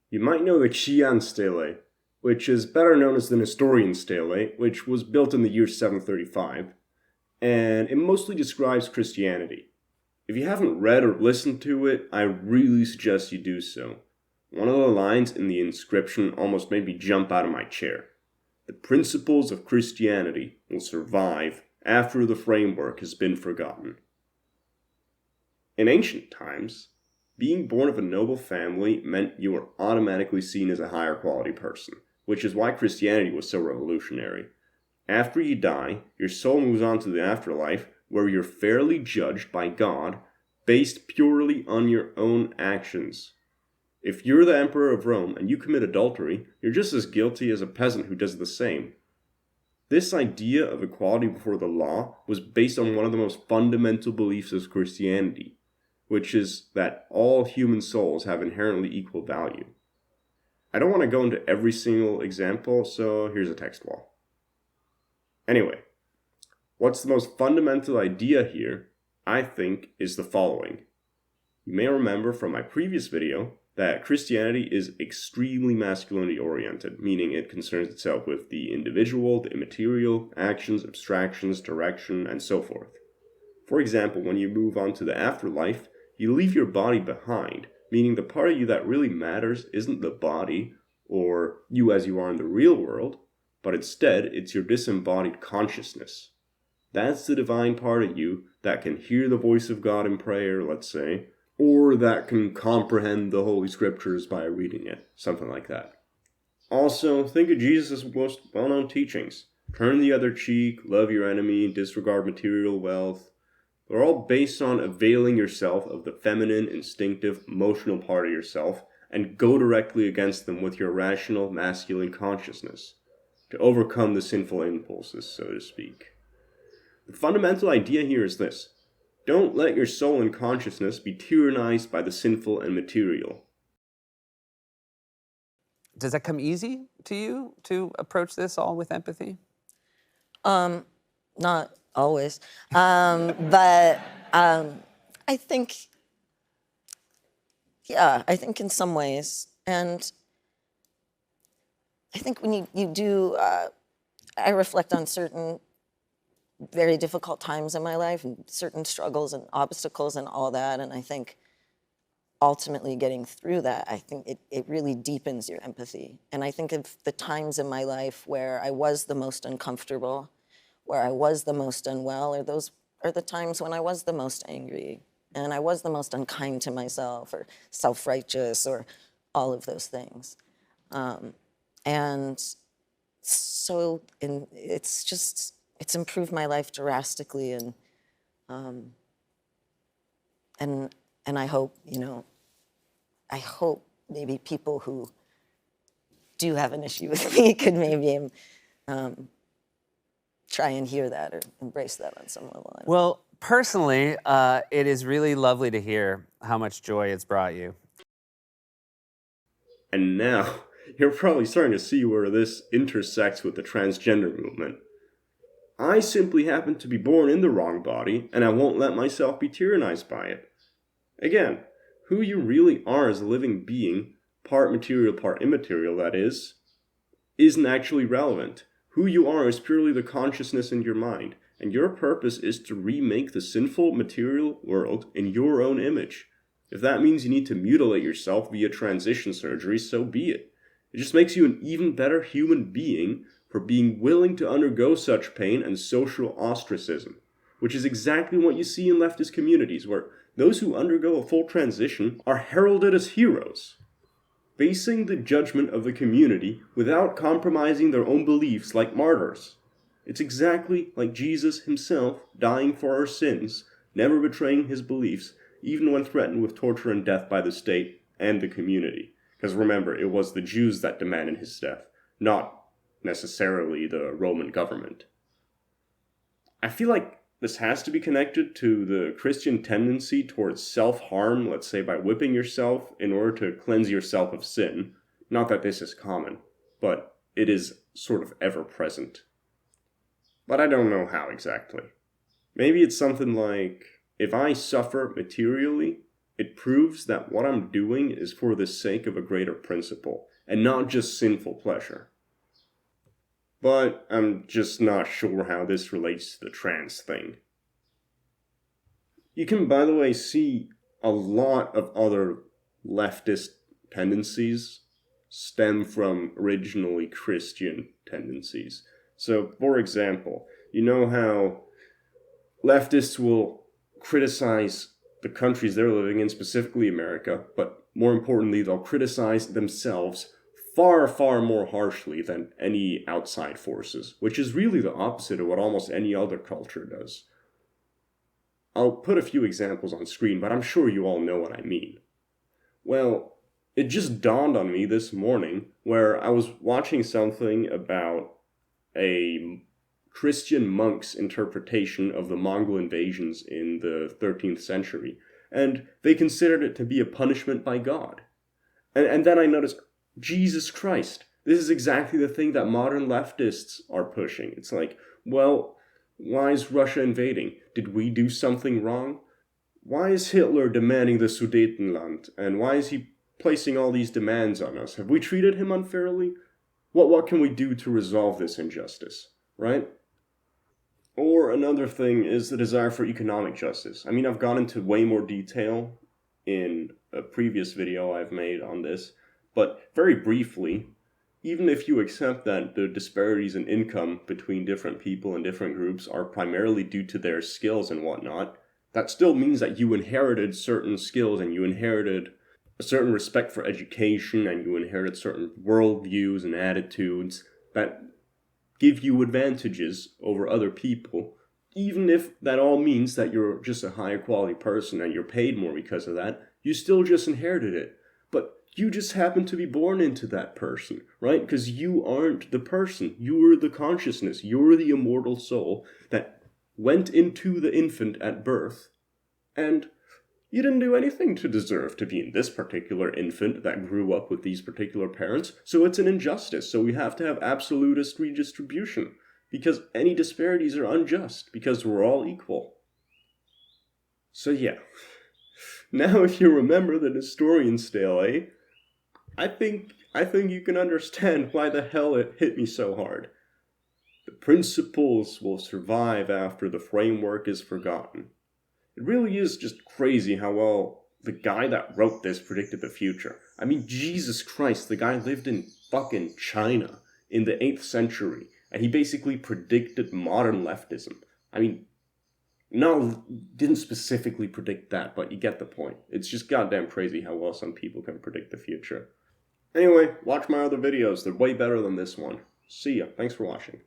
You might know the Qian stele, which is better known as the Nestorian stele, which was built in the year 735, and it mostly describes Christianity. If you haven't read or listened to it, I really suggest you do so. One of the lines in the inscription almost made me jump out of my chair. The principles of Christianity will survive after the framework has been forgotten. In ancient times, being born of a noble family meant you were automatically seen as a higher quality person, which is why Christianity was so revolutionary. After you die, your soul moves on to the afterlife, where you're fairly judged by God based purely on your own actions. If you're the emperor of Rome and you commit adultery, you're just as guilty as a peasant who does the same. This idea of equality before the law was based on one of the most fundamental beliefs of Christianity, which is that all human souls have inherently equal value. I don't want to go into every single example, so here's a text wall. Anyway, what's the most fundamental idea here, I think, is the following. You may remember from my previous video that Christianity is extremely masculinity oriented, meaning it concerns itself with the individual, the immaterial, actions, abstractions, direction, and so forth. For example, when you move on to the afterlife, you leave your body behind, meaning the part of you that really matters isn't the body, or you as you are in the real world, but instead it's your disembodied consciousness. That's the divine part of you that can hear the voice of God in prayer, let's say, or that can comprehend the Holy Scriptures by reading it, something like that. Also, think of Jesus' most well-known teachings. Turn the other cheek, love your enemy, disregard material wealth. They're all based on availing yourself of the feminine, instinctive, emotional part of yourself and go directly against them with your rational, masculine consciousness to overcome the sinful impulses, so to speak. The fundamental idea here is this. Don't let your soul and consciousness be tyrannized by the sinful and material. Does that come easy to you to approach this all with empathy? Not always, but I think, I think in some ways, and I think when you do, I reflect on certain very difficult times in my life and certain struggles and obstacles and all that. And I think ultimately getting through that, I think it really deepens your empathy. And I think of the times in my life where I was the most uncomfortable, where I was the most unwell, or those are the times when I was the most angry and I was the most unkind to myself or self-righteous or all of those things. And so it's improved my life drastically, and I hope, I hope maybe people who do have an issue with me could maybe try and hear that or embrace that on some level. Well, personally, it is really lovely to hear how much joy it's brought you. And now, you're probably starting to see where this intersects with the transgender movement. I simply happen to be born in the wrong body, and I won't let myself be tyrannized by it. Again, who you really are as a living being, part material, part immaterial, that is, isn't actually relevant. Who you are is purely the consciousness in your mind, and your purpose is to remake the sinful material world in your own image. If that means you need to mutilate yourself via transition surgery, so be it. It just makes you an even better human being for being willing to undergo such pain and social ostracism, which is exactly what you see in leftist communities, where those who undergo a full transition are heralded as heroes, facing the judgment of the community without compromising their own beliefs like martyrs. It's exactly like Jesus himself dying for our sins, never betraying his beliefs, even when threatened with torture and death by the state and the community. Because remember, it was the Jews that demanded his death, not necessarily the Roman government. I feel like this has to be connected to the Christian tendency towards self-harm, let's say by whipping yourself in order to cleanse yourself of sin. Not that this is common, but it is sort of ever-present. But I don't know how exactly. Maybe it's something like, if I suffer materially, It proves that what I'm doing is for the sake of a greater principle, and not just sinful pleasure. But I'm just not sure how this relates to the trans thing. You can, by the way, see a lot of other leftist tendencies stem from originally Christian tendencies. So, for example, you know how leftists will criticize the countries they're living in, specifically America, but more importantly, they'll criticize themselves far, far more harshly than any outside forces, which is really the opposite of what almost any other culture does. I'll put a few examples on screen, but I'm sure you all know what I mean. Well, it just dawned on me this morning where I was watching something about a Christian monk's interpretation of the Mongol invasions in the 13th century, and they considered it to be a punishment by God. And then I noticed, Jesus Christ, this is exactly the thing that modern leftists are pushing. It's like, well, why is Russia invading? Did we do something wrong? Why is Hitler demanding the Sudetenland? And why is he placing all these demands on us? Have we treated him unfairly? What can we do to resolve this injustice, right? Or another thing is the desire for economic justice. I mean, I've gone into way more detail in a previous video I've made on this, but very briefly, even if you accept that the disparities in income between different people and different groups are primarily due to their skills and whatnot, that still means that you inherited certain skills and you inherited a certain respect for education and you inherited certain worldviews and attitudes that give you advantages over other people, even if that all means that you're just a higher quality person and you're paid more because of that, you still just inherited it. But you just happen to be born into that person, right? Because you aren't the person. You're the consciousness. You're the immortal soul that went into the infant at birth, and you didn't do anything to deserve to be in this particular infant that grew up with these particular parents, so it's an injustice. So we have to have absolutist redistribution, because any disparities are unjust, because we're all equal. So yeah, now if you remember the Nestorian stele, I think you can understand why the hell it hit me so hard. The principles will survive after the framework is forgotten. It really is just crazy how well the guy that wrote this predicted the future. I mean, Jesus Christ, the guy lived in fucking China in the 8th century, and he basically predicted modern leftism. I mean, no, didn't specifically predict that, but you get the point. It's just goddamn crazy how well some people can predict the future. Anyway, watch my other videos. They're way better than this one. See ya. Thanks for watching.